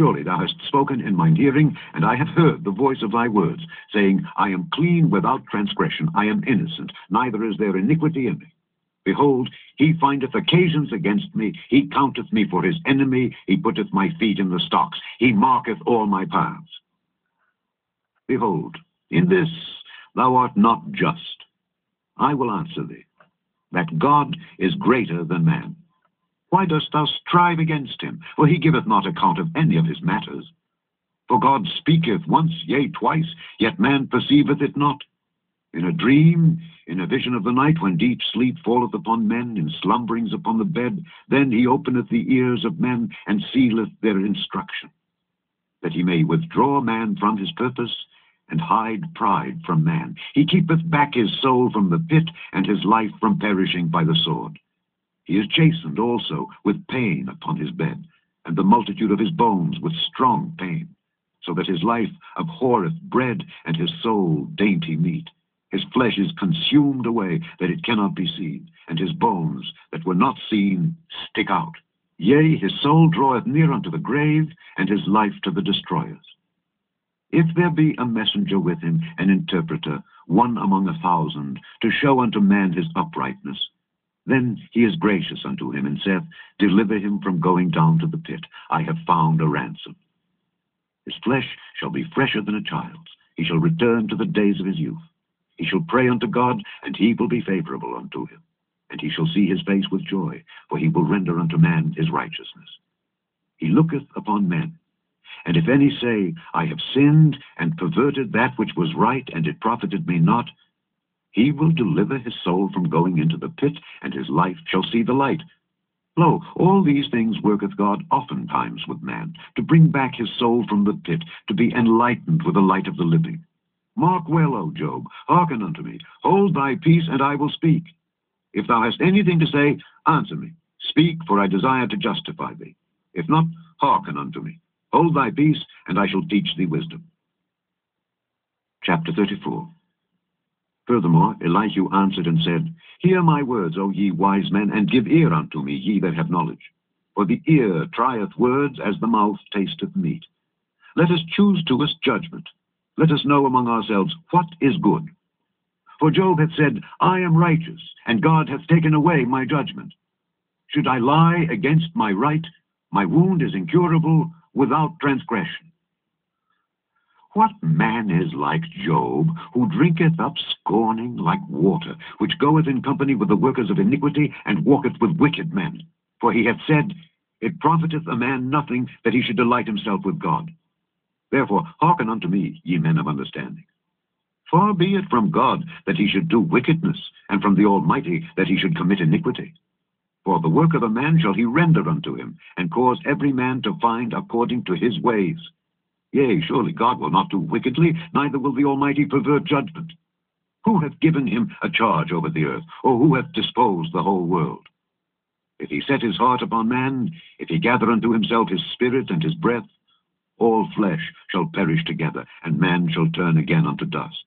Surely thou hast spoken in mine hearing, and I have heard the voice of thy words, saying, I am clean without transgression, I am innocent, neither is there iniquity in me. Behold, he findeth occasions against me, he counteth me for his enemy, he putteth my feet in the stocks, he marketh all my paths. Behold, in this thou art not just. I will answer thee, that God is greater than man. Why dost thou strive against him? For he giveth not account of any of his matters. For God speaketh once, yea, twice, yet man perceiveth it not. In a dream, in a vision of the night, when deep sleep falleth upon men, in slumberings upon the bed, then he openeth the ears of men, and sealeth their instruction, that he may withdraw man from his purpose, and hide pride from man. He keepeth back his soul from the pit, and his life from perishing by the sword. He is chastened also with pain upon his bed, and the multitude of his bones with strong pain, so that his life abhorreth bread, and his soul dainty meat. His flesh is consumed away, that it cannot be seen, and his bones that were not seen stick out. Yea, his soul draweth near unto the grave, and his life to the destroyers. If there be a messenger with him, an interpreter, one among 1,000, to show unto man his uprightness, then he is gracious unto him, and saith, Deliver him from going down to the pit. I have found a ransom. His flesh shall be fresher than a child's. He shall return to the days of his youth. He shall pray unto God, and he will be favorable unto him. And he shall see his face with joy, for he will render unto man his righteousness. He looketh upon men. And if any say, I have sinned, and perverted that which was right, and it profited me not, he will deliver his soul from going into the pit, and his life shall see the light. Lo, all these things worketh God oftentimes with man, to bring back his soul from the pit, to be enlightened with the light of the living. Mark well, O Job, hearken unto me. Hold thy peace, and I will speak. If thou hast anything to say, answer me. Speak, for I desire to justify thee. If not, hearken unto me. Hold thy peace, and I shall teach thee wisdom. Chapter 34. Furthermore, Elihu answered and said, Hear my words, O ye wise men, and give ear unto me, ye that have knowledge. For the ear trieth words as the mouth tasteth meat. Let us choose to us judgment. Let us know among ourselves what is good. For Job hath said, I am righteous, and God hath taken away my judgment. Should I lie against my right? My wound is incurable without transgression. What man is like Job, who drinketh up scorning like water, which goeth in company with the workers of iniquity, and walketh with wicked men? For he hath said, It profiteth a man nothing that he should delight himself with God. Therefore hearken unto me, ye men of understanding. Far be it from God that he should do wickedness, and from the Almighty that he should commit iniquity. For the work of a man shall he render unto him, and cause every man to find according to his ways. Yea, surely God will not do wickedly, neither will the Almighty pervert judgment. Who hath given him a charge over the earth, or who hath disposed the whole world? If he set his heart upon man, if he gather unto himself his spirit and his breath, all flesh shall perish together, and man shall turn again unto dust.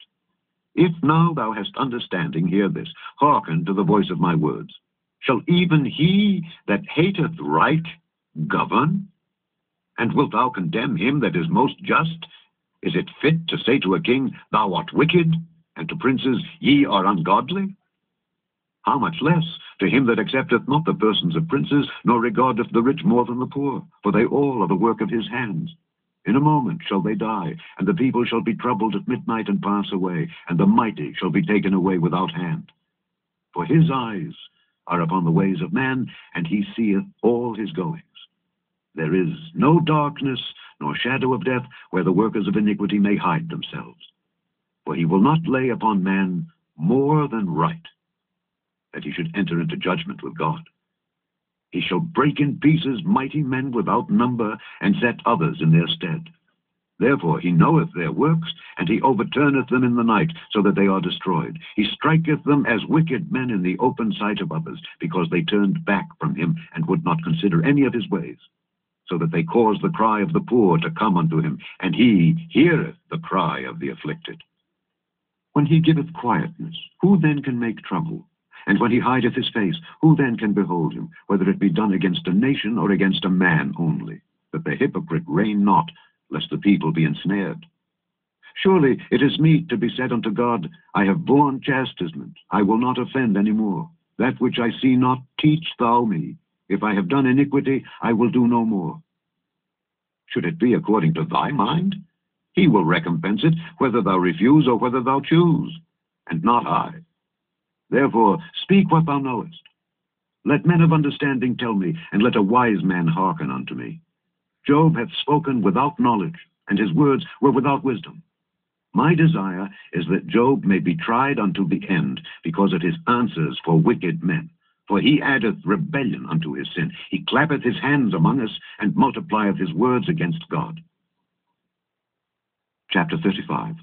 If now thou hast understanding, hear this, hearken to the voice of my words. Shall even he that hateth right govern? And wilt thou condemn him that is most just? Is it fit to say to a king, Thou art wicked, and to princes, Ye are ungodly? How much less to him that accepteth not the persons of princes, nor regardeth the rich more than the poor, for they all are the work of his hands. In a moment shall they die, and the people shall be troubled at midnight and pass away, and the mighty shall be taken away without hand. For his eyes are upon the ways of man, and he seeth all his goings. There is no darkness, nor shadow of death, where the workers of iniquity may hide themselves. For he will not lay upon man more than right, that he should enter into judgment with God. He shall break in pieces mighty men without number, and set others in their stead. Therefore he knoweth their works, and he overturneth them in the night, so that they are destroyed. He striketh them as wicked men in the open sight of others, because they turned back from him, and would not consider any of his ways, so that they cause the cry of the poor to come unto him, and he heareth the cry of the afflicted. When he giveth quietness, who then can make trouble? And when he hideth his face, who then can behold him, whether it be done against a nation or against a man only? that the hypocrite reign not, lest the people be ensnared. Surely it is meet to be said unto God, I have borne chastisement, I will not offend any more. That which I see not, teach thou me. If I have done iniquity, I will do no more. Should it be according to thy mind? He will recompense it, whether thou refuse or whether thou choose, and not I. Therefore speak what thou knowest. Let men of understanding tell me, and let a wise man hearken unto me. Job hath spoken without knowledge, and his words were without wisdom. My desire is that Job may be tried unto the end, because of his answers for wicked men. For he addeth rebellion unto his sin. He clappeth his hands among us, and multiplieth his words against God. Chapter 35.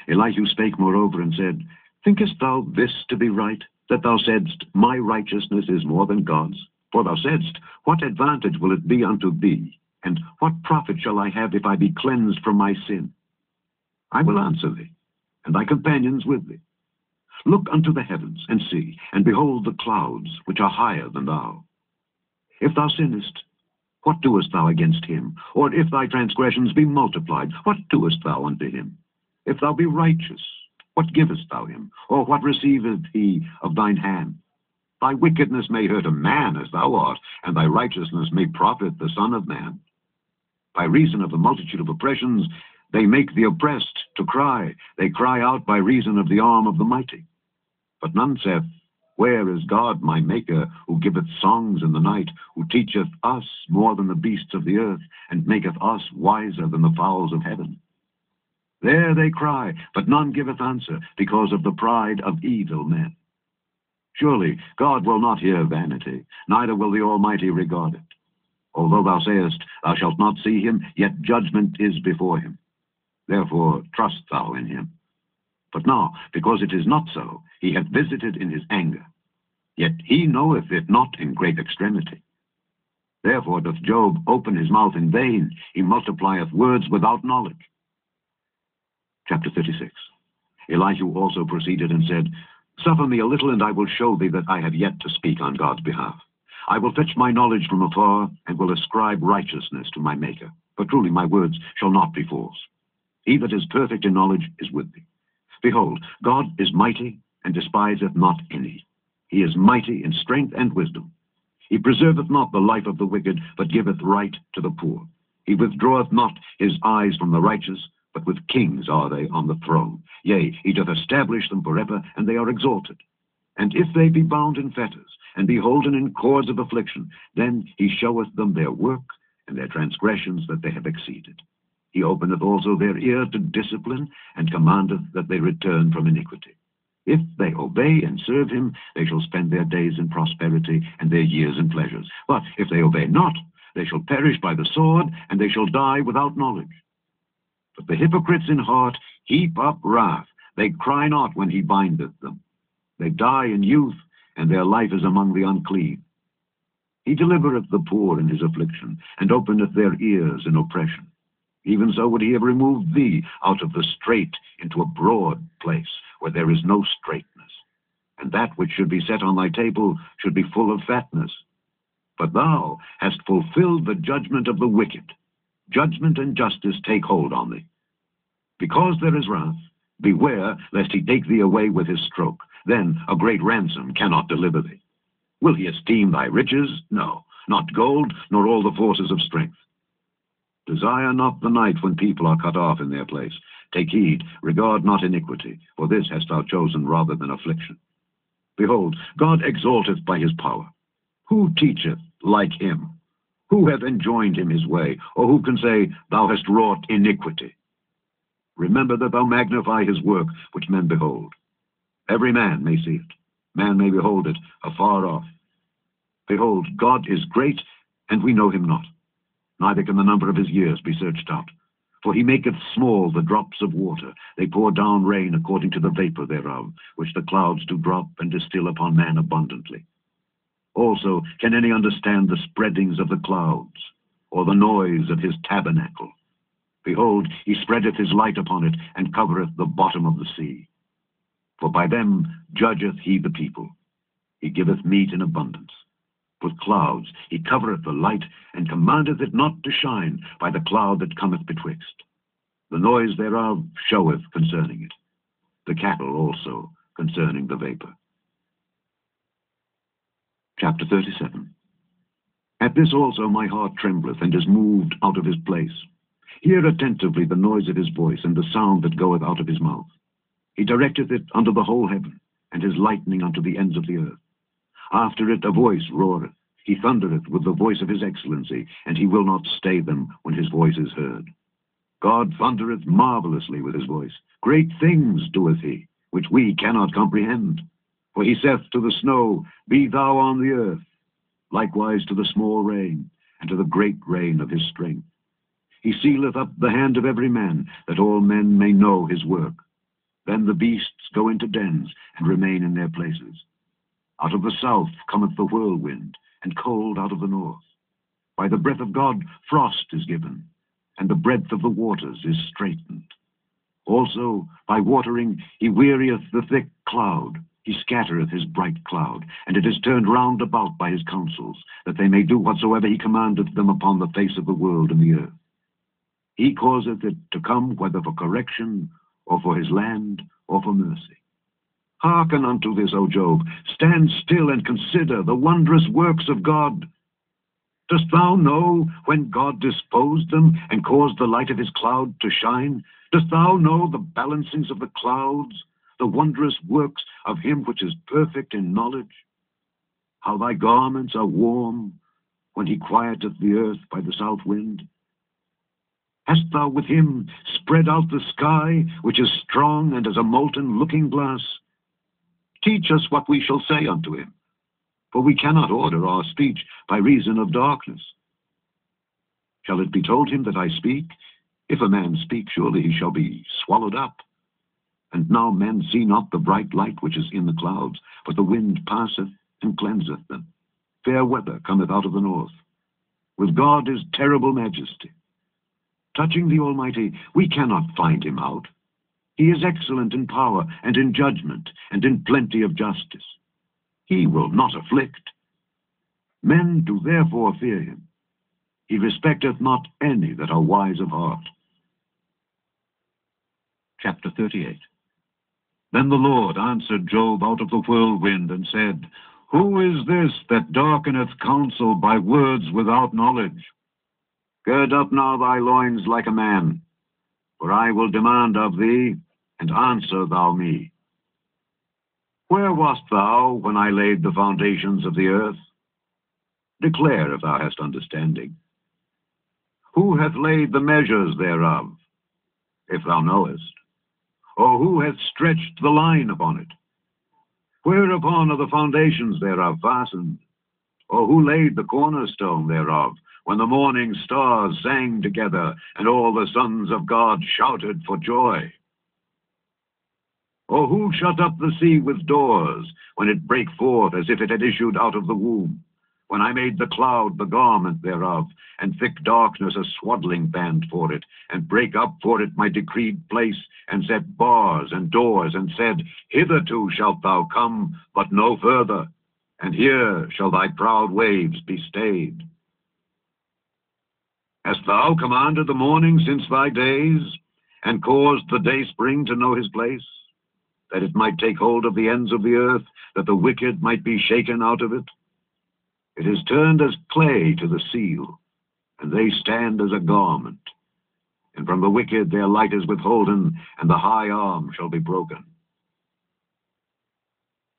Elihu spake moreover and said, Thinkest thou this to be right, that thou saidst, My righteousness is more than God's? For thou saidst, What advantage will it be unto thee? And what profit shall I have if I be cleansed from my sin? I will answer thee, and thy companions with thee. Look unto the heavens, and see, and behold the clouds, which are higher than thou. If thou sinnest, what doest thou against him? Or if thy transgressions be multiplied, what doest thou unto him? If thou be righteous, what givest thou him? Or what receiveth he of thine hand? Thy wickedness may hurt a man as thou art, and thy righteousness may profit the Son of Man. By reason of the multitude of oppressions, they make the oppressed to cry. They cry out by reason of the arm of the mighty. But none saith, Where is God my Maker, who giveth songs in the night, who teacheth us more than the beasts of the earth, and maketh us wiser than the fowls of heaven? There they cry, but none giveth answer, because of the pride of evil men. Surely God will not hear vanity, neither will the Almighty regard it. Although thou sayest, Thou shalt not see him, yet judgment is before him. Therefore trust thou in him. But now, because it is not so, he hath visited in his anger. Yet he knoweth it not in great extremity. Therefore doth Job open his mouth in vain, he multiplieth words without knowledge. Chapter 36. Elihu also proceeded and said, Suffer me a little, and I will show thee that I have yet to speak on God's behalf. I will fetch my knowledge from afar, and will ascribe righteousness to my Maker. For truly my words shall not be false. He that is perfect in knowledge is with thee. Behold, God is mighty, and despiseth not any. He is mighty in strength and wisdom. He preserveth not the life of the wicked, but giveth right to the poor. He withdraweth not his eyes from the righteous, but with kings are they on the throne. Yea, he doth establish them forever, and they are exalted. And if they be bound in fetters, and be holden in cords of affliction, then he showeth them their work, and their transgressions that they have exceeded. He openeth also their ear to discipline, and commandeth that they return from iniquity. If they obey and serve him, they shall spend their days in prosperity, and their years in pleasures. But if they obey not, they shall perish by the sword, and they shall die without knowledge. But the hypocrites in heart heap up wrath. They cry not when he bindeth them. They die in youth, and their life is among the unclean. He delivereth the poor in his affliction, and openeth their ears in oppression. Even so would he have removed thee out of the strait into a broad place, where there is no straightness. And that which should be set on thy table should be full of fatness. But thou hast fulfilled the judgment of the wicked. Judgment and justice take hold on thee. Because there is wrath, beware lest he take thee away with his stroke. Then a great ransom cannot deliver thee. Will he esteem thy riches? No, not gold, nor all the forces of strength. Desire not the night when people are cut off in their place. Take heed, regard not iniquity, for this hast thou chosen rather than affliction. Behold, God exalteth by his power. Who teacheth like him? Who hath enjoined him his way? Or who can say, Thou hast wrought iniquity? Remember that thou magnify his work, which men behold. Every man may see it. Man may behold it afar off. Behold, God is great, and we know him not. Neither can the number of his years be searched out. For he maketh small the drops of water. They pour down rain according to the vapor thereof, which the clouds do drop and distill upon man abundantly. Also can any understand the spreadings of the clouds, or the noise of his tabernacle? Behold, he spreadeth his light upon it, and covereth the bottom of the sea. For by them judgeth he the people. He giveth meat in abundance. With clouds he covereth the light, and commandeth it not to shine by the cloud that cometh betwixt. The noise thereof showeth concerning it, the cattle also concerning the vapor. Chapter 37. At this also my heart trembleth, and is moved out of his place. Hear attentively the noise of his voice, and the sound that goeth out of his mouth. He directeth it unto the whole heaven, and his lightning unto the ends of the earth. After it a voice roareth. He thundereth with the voice of his excellency, and he will not stay them when his voice is heard. God thundereth marvelously with his voice. Great things doeth he, which we cannot comprehend. For he saith to the snow, Be thou on the earth, likewise to the small rain, and to the great rain of his strength. He sealeth up the hand of every man, that all men may know his work. Then the beasts go into dens, and remain in their places. Out of the south cometh the whirlwind, and cold out of the north. By the breath of God frost is given, and the breadth of the waters is straitened. Also by watering he wearieth the thick cloud. He scattereth his bright cloud, and it is turned round about by his counsels, that they may do whatsoever he commandeth them upon the face of the world and the earth. He causeth it to come whether for correction, or for his land, or for mercy. Hearken unto this, O Job. Stand still and consider the wondrous works of God. Dost thou know when God disposed them, and caused the light of his cloud to shine? Dost thou know the balancings of the clouds, the wondrous works of him which is perfect in knowledge? How thy garments are warm, when he quieteth the earth by the south wind? Hast thou with him spread out the sky, which is strong and as a molten looking-glass? Teach us what we shall say unto him, for we cannot order our speech by reason of darkness. Shall it be told him that I speak? If a man speak, surely he shall be swallowed up. And now men see not the bright light which is in the clouds, but the wind passeth and cleanseth them. Fair weather cometh out of the north. With God is terrible majesty. Touching the Almighty, we cannot find him out. He is excellent in power and in judgment and in plenty of justice. He will not afflict. Men do therefore fear him. He respecteth not any that are wise of heart. Chapter 38. Then the Lord answered Job out of the whirlwind, and said, Who is this that darkeneth counsel by words without knowledge? Gird up now thy loins like a man, for I will demand of thee, and answer thou me. Where wast thou when I laid the foundations of the earth? Declare if thou hast understanding. Who hath laid the measures thereof, if thou knowest? Or who hath stretched the line upon it? Whereupon are the foundations thereof fastened? Or who laid the cornerstone thereof, when the morning stars sang together, and all the sons of God shouted for joy? Or who shut up the sea with doors, when it brake forth as if it had issued out of the womb? When I made the cloud the garment thereof, and thick darkness a swaddling band for it, and brake up for it my decreed place, and set bars and doors, and said, Hitherto shalt thou come, but no further, and here shall thy proud waves be stayed. Hast thou commanded the morning since thy days, and caused the dayspring to know his place, that it might take hold of the ends of the earth, that the wicked might be shaken out of it? It is turned as clay to the seal, and they stand as a garment. And from the wicked their light is withholden, and the high arm shall be broken.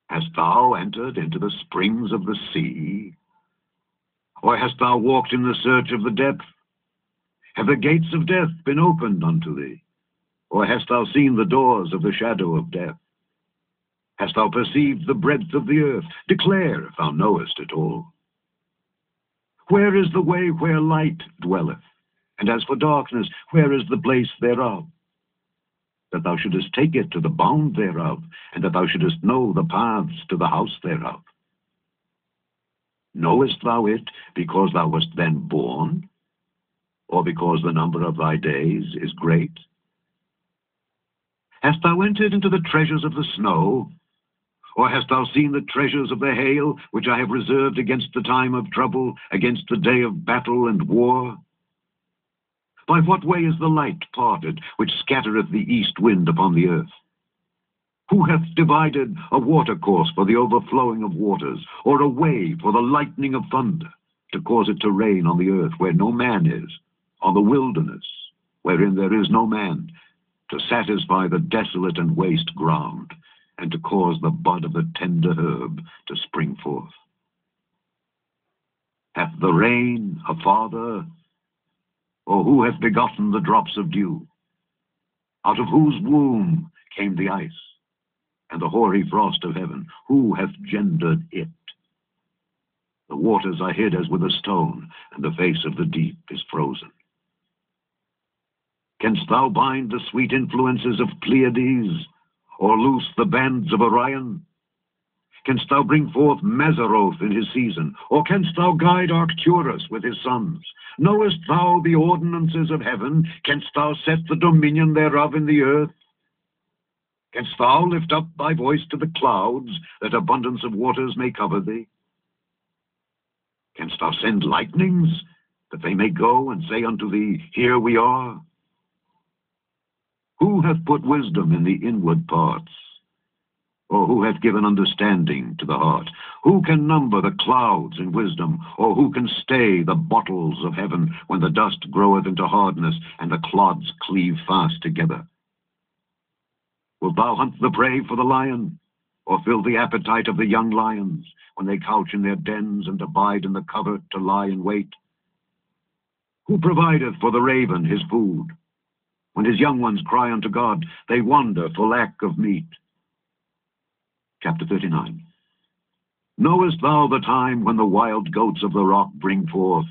Hast thou entered into the springs of the sea? Or hast thou walked in the search of the depth? Have the gates of death been opened unto thee? Or hast thou seen the doors of the shadow of death? Hast thou perceived the breadth of the earth? Declare if thou knowest it all. Where is the way where light dwelleth? And as for darkness, where is the place thereof? That thou shouldest take it to the bound thereof, and that thou shouldest know the paths to the house thereof. Knowest thou it because thou wast then born? Or because the number of thy days is great? Hast thou entered into the treasures of the snow? Or hast thou seen the treasures of the hail, which I have reserved against the time of trouble, against the day of battle and war? By what way is the light parted, which scattereth the east wind upon the earth? Who hath divided a watercourse for the overflowing of waters, or a way for the lightning of thunder, to cause it to rain on the earth where no man is, on the wilderness wherein there is no man, to satisfy the desolate and waste ground, and to cause the bud of the tender herb to spring forth? Hath the rain a father, or who hath begotten the drops of dew? Out of whose womb came the ice, and the hoary frost of heaven? Who hath gendered it? The waters are hid as with a stone, and the face of the deep is frozen. Canst thou bind the sweet influences of Pleiades, or loose the bands of Orion? Canst thou bring forth Mazzaroth in his season, or canst thou guide Arcturus with his sons? Knowest thou the ordinances of heaven? Canst thou set the dominion thereof in the earth? Canst thou lift up thy voice to the clouds, that abundance of waters may cover thee? Canst thou send lightnings, that they may go and say unto thee, Here we are? Who hath put wisdom in the inward parts? Or who hath given understanding to the heart? Who can number the clouds in wisdom? Or who can stay the bottles of heaven, when the dust groweth into hardness, and the clods cleave fast together? Wilt thou hunt the prey for the lion, or fill the appetite of the young lions, when they couch in their dens and abide in the covert to lie in wait? Who provideth for the raven his food? When his young ones cry unto God, they wander for lack of meat. Chapter 39. Knowest thou the time when the wild goats of the rock bring forth?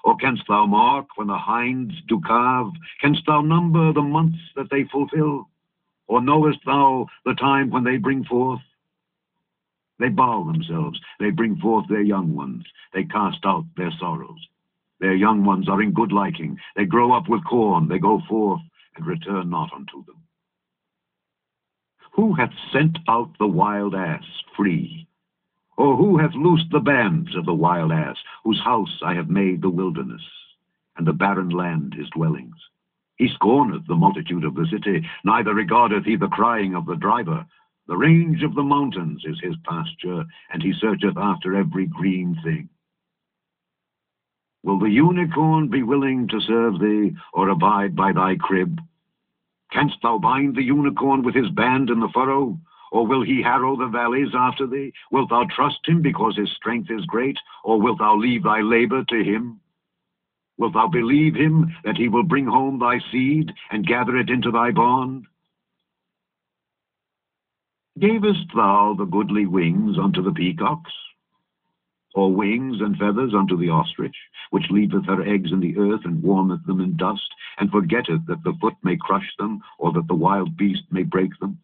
Or canst thou mark when the hinds do calve? Canst thou number the months that they fulfill? Or knowest thou the time when they bring forth? They bow themselves, they bring forth their young ones, they cast out their sorrows. Their young ones are in good liking, they grow up with corn, they go forth, and return not unto them. Who hath sent out the wild ass free? Or who hath loosed the bands of the wild ass, whose house I have made the wilderness, and the barren land his dwellings? He scorneth the multitude of the city, neither regardeth he the crying of the driver. The range of the mountains is his pasture, and he searcheth after every green thing. Will the unicorn be willing to serve thee, or abide by thy crib? Canst thou bind the unicorn with his band in the furrow? Or will he harrow the valleys after thee? Wilt thou trust him because his strength is great? Or wilt thou leave thy labor to him? Wilt thou believe him that he will bring home thy seed, and gather it into thy barn? Gavest thou the goodly wings unto the peacocks? Or wings and feathers unto the ostrich, which leaveth her eggs in the earth, and warmeth them in dust, and forgetteth that the foot may crush them, or that the wild beast may break them?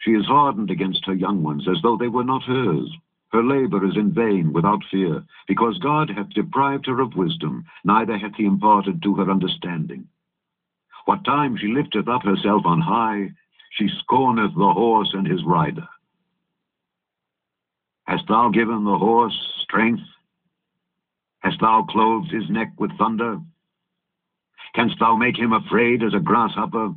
She is hardened against her young ones, as though they were not hers. Her labor is in vain, without fear, because God hath deprived her of wisdom, neither hath he imparted to her understanding. What time she lifteth up herself on high, she scorneth the horse and his rider. Hast thou given the horse strength? Hast thou clothed his neck with thunder? Canst thou make him afraid as a grasshopper?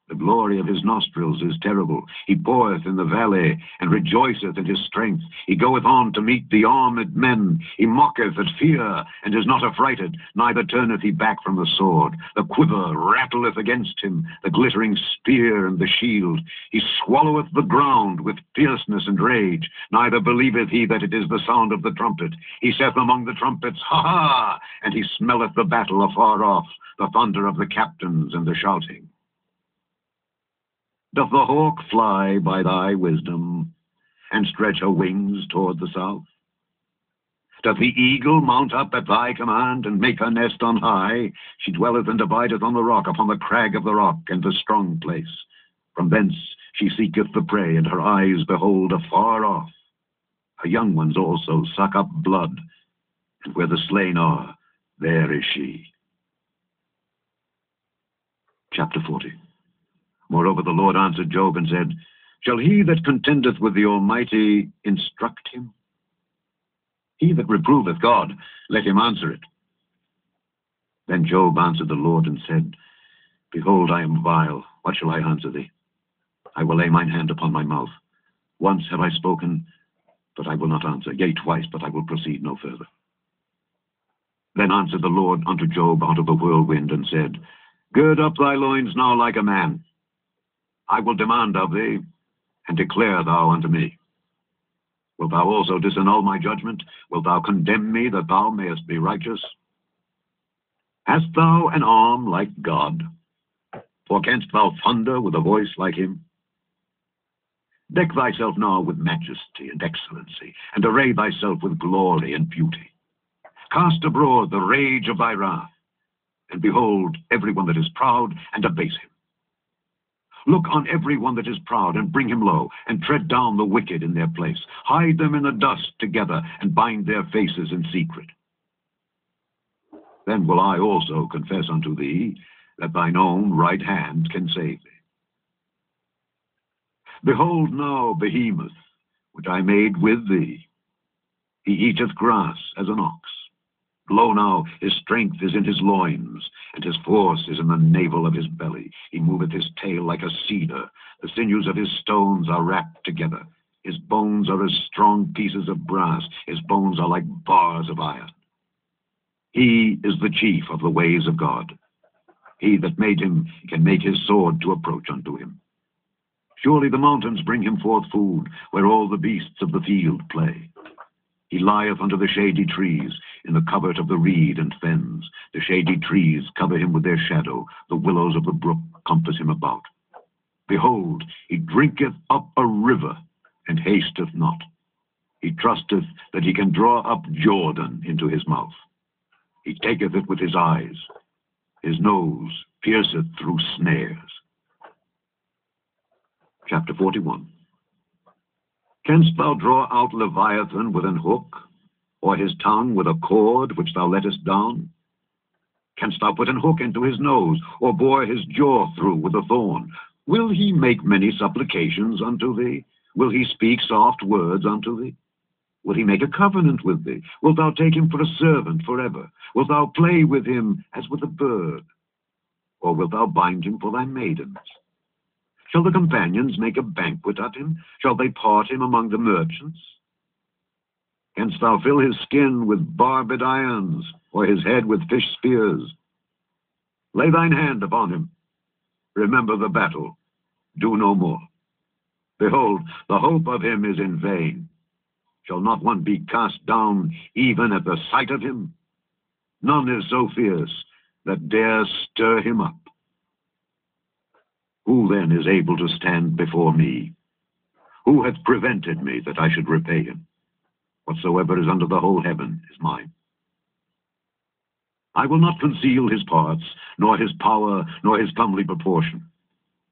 The glory of his nostrils is terrible. He poureth in the valley, and rejoiceth in his strength. He goeth on to meet the armed men. He mocketh at fear, and is not affrighted, neither turneth he back from the sword. The quiver rattleth against him, the glittering spear and the shield. He swalloweth the ground with fierceness and rage, neither believeth he that it is the sound of the trumpet. He saith among the trumpets, Ha ha! And he smelleth the battle afar off, the thunder of the captains and the shouting. Doth the hawk fly by thy wisdom, and stretch her wings toward the south? Doth the eagle mount up at thy command, and make her nest on high? She dwelleth and abideth on the rock, upon the crag of the rock, and the strong place. From thence she seeketh the prey, and her eyes behold afar off. Her young ones also suck up blood, and where the slain are, there is she. Chapter 40. Moreover, the Lord answered Job and said, Shall he that contendeth with the Almighty instruct him? He that reproveth God, let him answer it. Then Job answered the Lord and said, Behold, I am vile. What shall I answer thee? I will lay mine hand upon my mouth. Once have I spoken, but I will not answer. Yea, twice, but I will proceed no further. Then answered the Lord unto Job out of the whirlwind, and said, Gird up thy loins now like a man. I will demand of thee, and declare thou unto me. Wilt thou also disannul my judgment? Wilt thou condemn me, that thou mayest be righteous? Hast thou an arm like God? Or canst thou thunder with a voice like him? Deck thyself now with majesty and excellency, and array thyself with glory and beauty. Cast abroad the rage of thy wrath, and behold every one that is proud, and abase him. Look on every one that is proud, and bring him low, and tread down the wicked in their place. Hide them in the dust together, and bind their faces in secret. Then will I also confess unto thee, that thine own right hand can save thee. Behold now Behemoth, which I made with thee. He eateth grass as an ox. Lo now, his strength is in his loins, and his force is in the navel of his belly. He moveth his tail like a cedar. The sinews of his stones are wrapped together. His bones are as strong pieces of brass. His bones are like bars of iron. He is the chief of the ways of God. He that made him can make his sword to approach unto him. Surely the mountains bring him forth food, where all the beasts of the field play. He lieth under the shady trees, in the covert of the reed and fens. The shady trees cover him with their shadow. The willows of the brook compass him about. Behold, he drinketh up a river, and hasteth not. He trusteth that he can draw up Jordan into his mouth. He taketh it with his eyes. His nose pierceth through snares. Chapter 41. Canst thou draw out Leviathan with an hook, or his tongue with a cord which thou lettest down? Canst thou put an hook into his nose, or bore his jaw through with a thorn? Will he make many supplications unto thee? Will he speak soft words unto thee? Will he make a covenant with thee? Wilt thou take him for a servant forever? Wilt thou play with him as with a bird? Or wilt thou bind him for thy maidens? Shall the companions make a banquet at him? Shall they part him among the merchants? Canst thou fill his skin with barbed irons, or his head with fish spears? Lay thine hand upon him. Remember the battle. Do no more. Behold, the hope of him is in vain. Shall not one be cast down even at the sight of him? None is so fierce that dare stir him up. Who then is able to stand before me? Who hath prevented me that I should repay him? Whatsoever is under the whole heaven is mine. I will not conceal his parts, nor his power, nor his comely proportion.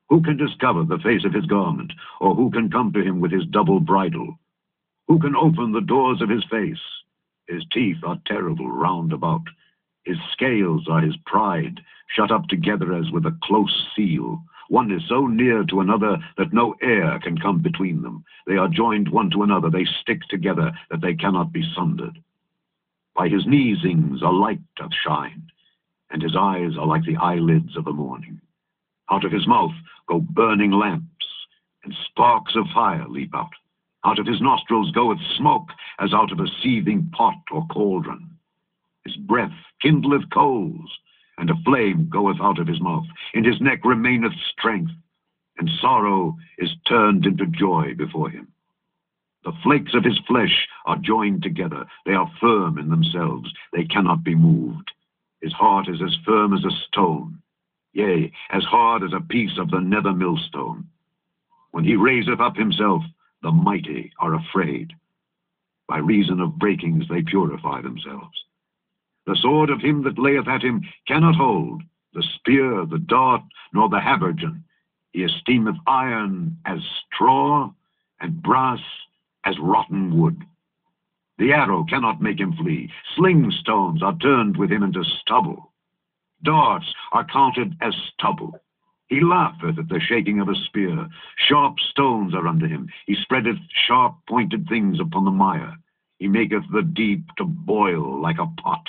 Who can discover the face of his garment, or who can come to him with his double bridle? Who can open the doors of his face? His teeth are terrible round about. His scales are his pride, shut up together as with a close seal. One is so near to another that no air can come between them. They are joined one to another. They stick together that they cannot be sundered. By his neesings a light doth shine, and his eyes are like the eyelids of the morning. Out of his mouth go burning lamps, and sparks of fire leap out. Out of his nostrils goeth smoke, as out of a seething pot or cauldron. His breath kindleth coals, and a flame goeth out of his mouth. In his neck remaineth strength, and sorrow is turned into joy before him. The flakes of his flesh are joined together. They are firm in themselves. They cannot be moved. His heart is as firm as a stone, yea, as hard as a piece of the nether millstone. When he raiseth up himself, the mighty are afraid. By reason of breakings they purify themselves. The sword of him that layeth at him cannot hold, the spear, the dart, nor the habergeon. He esteemeth iron as straw, and brass as rotten wood. The arrow cannot make him flee. Sling stones are turned with him into stubble. Darts are counted as stubble. He laugheth at the shaking of a spear. Sharp stones are under him. He spreadeth sharp-pointed things upon the mire. He maketh the deep to boil like a pot.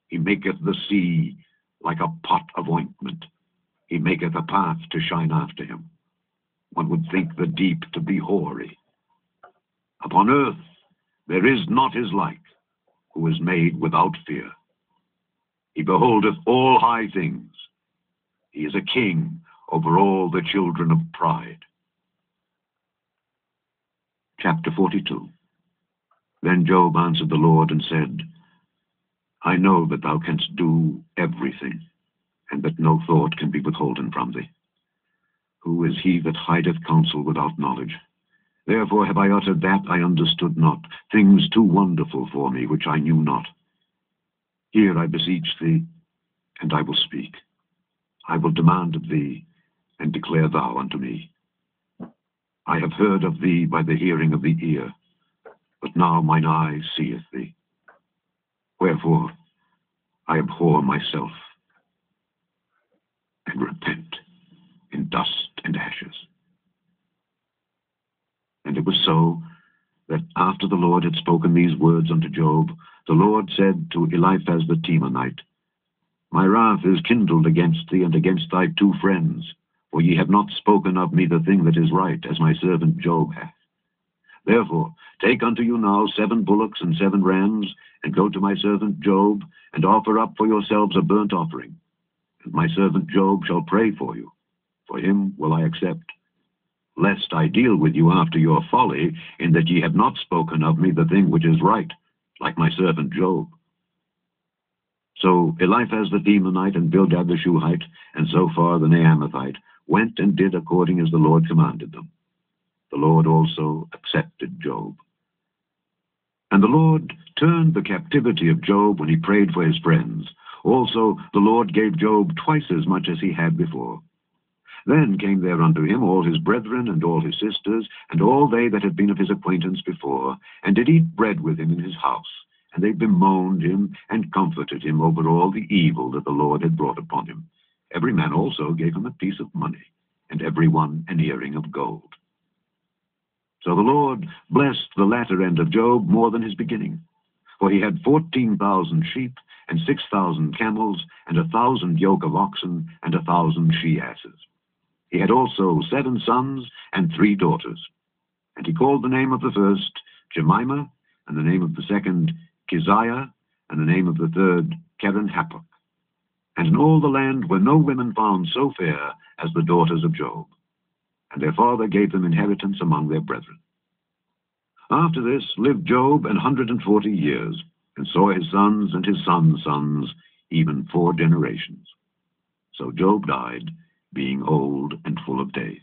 He maketh the sea like a pot of ointment. He maketh a path to shine after him. One would think the deep to be hoary. Upon earth there is not his like, who is made without fear. He beholdeth all high things. He is a king over all the children of pride. Chapter 42. Then Job answered the Lord and said, I know that thou canst do everything, and that no thought can be withholden from thee. Who is he that hideth counsel without knowledge? Therefore have I uttered that I understood not, things too wonderful for me, which I knew not. Hear, I beseech thee, and I will speak. I will demand of thee, and declare thou unto me. I have heard of thee by the hearing of the ear, but now mine eye seeth thee. Wherefore I abhor myself, and repent in dust and ashes. And it was so, that after the Lord had spoken these words unto Job, the Lord said to Eliphaz the Temanite, My wrath is kindled against thee and against thy 2 friends, for ye have not spoken of me the thing that is right, as my servant Job hath. Therefore take unto you now 7 bullocks and 7 rams, and go to my servant Job, and offer up for yourselves a burnt offering. And my servant Job shall pray for you. For him will I accept. Lest I deal with you after your folly, in that ye have not spoken of me the thing which is right, like my servant Job. So Eliphaz the Temanite and Bildad the Shuhite, and Zophar the Naamathite, went and did according as the Lord commanded them. The Lord also accepted Job. And the Lord turned the captivity of Job when he prayed for his friends. Also the Lord gave Job twice as much as he had before. Then came there unto him all his brethren and all his sisters, and all they that had been of his acquaintance before, and did eat bread with him in his house. And they bemoaned him, and comforted him over all the evil that the Lord had brought upon him. Every man also gave him a piece of money, and every one an earring of gold. So the Lord blessed the latter end of Job more than his beginning. For he had 14,000 sheep, and 6,000 camels, and 1,000 yoke of oxen, and 1,000 she-asses. He had also 7 sons and 3 daughters. And he called the name of the first Jemimah, and the name of the second Keziah, and the name of the third Keren-Happuch. And in all the land were no women found so fair as the daughters of Job. And their father gave them inheritance among their brethren. After this lived Job 140 years, and saw his sons and his sons' sons, even 4 generations. So Job died, being old and full of days.